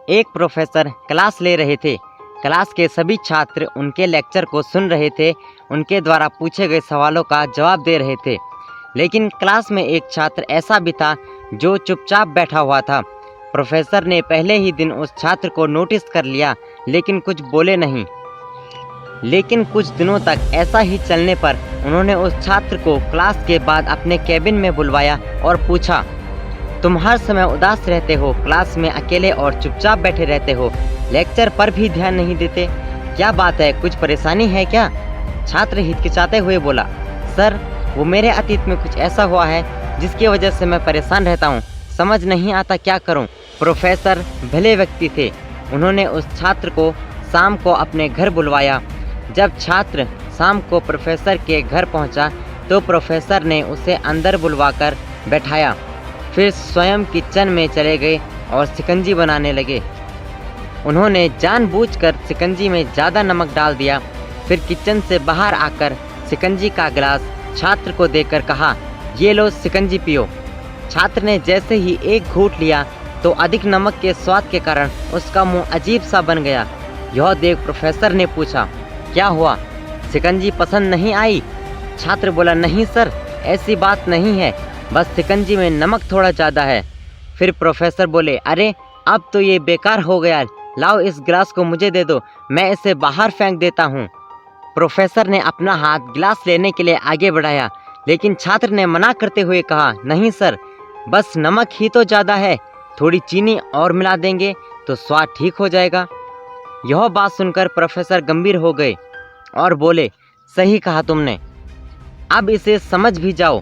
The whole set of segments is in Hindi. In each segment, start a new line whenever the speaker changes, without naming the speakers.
एक प्रोफेसर क्लास ले रहे थे। क्लास के सभी छात्र उनके लेक्चर को सुन रहे थे, उनके द्वारा पूछे गए सवालों का जवाब दे रहे थे। लेकिन क्लास में एक छात्र ऐसा भी था जो चुपचाप बैठा हुआ था। प्रोफेसर ने पहले ही दिन उस छात्र को नोटिस कर लिया, लेकिन कुछ बोले नहीं। लेकिन कुछ दिनों तक ऐसा ही चलने पर उन्होंने उस छात्र को क्लास के बाद अपने कैबिन में बुलवाया और पूछा, तुम हर समय उदास रहते हो, क्लास में अकेले और चुपचाप बैठे रहते हो, लेक्चर पर भी ध्यान नहीं देते, क्या बात है, कुछ परेशानी है क्या? छात्र हिचकिचाते हुए बोला, सर वो मेरे अतीत में कुछ ऐसा हुआ है जिसकी वजह से मैं परेशान रहता हूँ, समझ नहीं आता क्या करूँ। प्रोफेसर भले व्यक्ति थे, उन्होंने उस छात्र को शाम को अपने घर बुलवाया। जब छात्र शाम को प्रोफेसर के घर पहुंचा तो प्रोफेसर ने उसे अंदर बुलवाकर बैठाया, फिर स्वयं किचन में चले गए और शिकंजी बनाने लगे। उन्होंने जानबूझकर शिकंजी में ज़्यादा नमक डाल दिया। फिर किचन से बाहर आकर शिकंजी का गिलास छात्र को देकर कहा, ये लो शिकंजी पियो। छात्र ने जैसे ही एक घूंट लिया तो अधिक नमक के स्वाद के कारण उसका मुंह अजीब सा बन गया। यह देख प्रोफेसर ने पूछा, क्या हुआ, शिकंजी पसंद नहीं आई? छात्र बोला, नहीं सर, ऐसी बात नहीं है, बस शिकंजी में नमक थोड़ा ज़्यादा है। फिर प्रोफेसर बोले, अरे अब तो ये बेकार हो गया, लाओ इस गिलास को मुझे दे दो, मैं इसे बाहर फेंक देता हूँ। प्रोफेसर ने अपना हाथ गिलास लेने के लिए आगे बढ़ाया, लेकिन छात्र ने मना करते हुए कहा, नहीं सर, बस नमक ही तो ज़्यादा है, थोड़ी चीनी और मिला देंगे तो स्वाद ठीक हो जाएगा। यह बात सुनकर प्रोफेसर गंभीर हो गए और बोले, सही कहा तुमने, अब इसे समझ भी जाओ,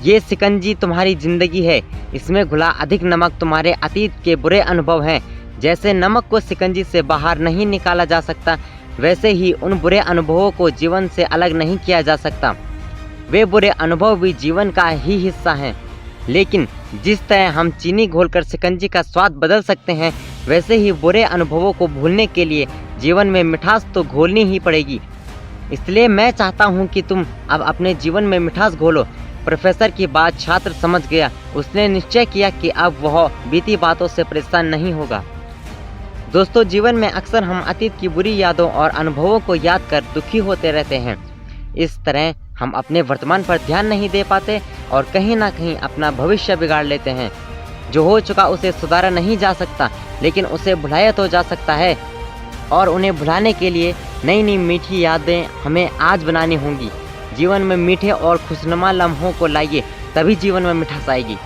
ये शिकंजी तुम्हारी जिंदगी है, इसमें घुला अधिक नमक तुम्हारे अतीत के बुरे अनुभव हैं। जैसे नमक को शिकंजी से बाहर नहीं निकाला जा सकता, वैसे ही उन बुरे अनुभवों को जीवन से अलग नहीं किया जा सकता। वे बुरे अनुभव भी जीवन का ही हिस्सा हैं। लेकिन जिस तरह हम चीनी घोलकर शिकंजी का स्वाद बदल सकते हैं, वैसे ही बुरे अनुभवों को भूलने के लिए जीवन में मिठास तो घोलनी ही पड़ेगी। इसलिए मैं चाहता हूँ कि तुम अब अपने जीवन में मिठास घोलो। प्रोफेसर की बात छात्र समझ गया। उसने निश्चय किया कि अब वह बीती बातों से परेशान नहीं होगा। दोस्तों, जीवन में अक्सर हम अतीत की बुरी यादों और अनुभवों को याद कर दुखी होते रहते हैं। इस तरह हम अपने वर्तमान पर ध्यान नहीं दे पाते और कहीं ना कहीं अपना भविष्य बिगाड़ लेते हैं। जो हो चुका उसे सुधारा नहीं जा सकता, लेकिन उसे भुलाया तो जा सकता है। और उन्हें भुलाने के लिए नई नई मीठी यादें हमें आज बनानी होंगी। जीवन में मीठे और खुशनुमा लम्हों को लाइए, तभी जीवन में मिठास आएगी।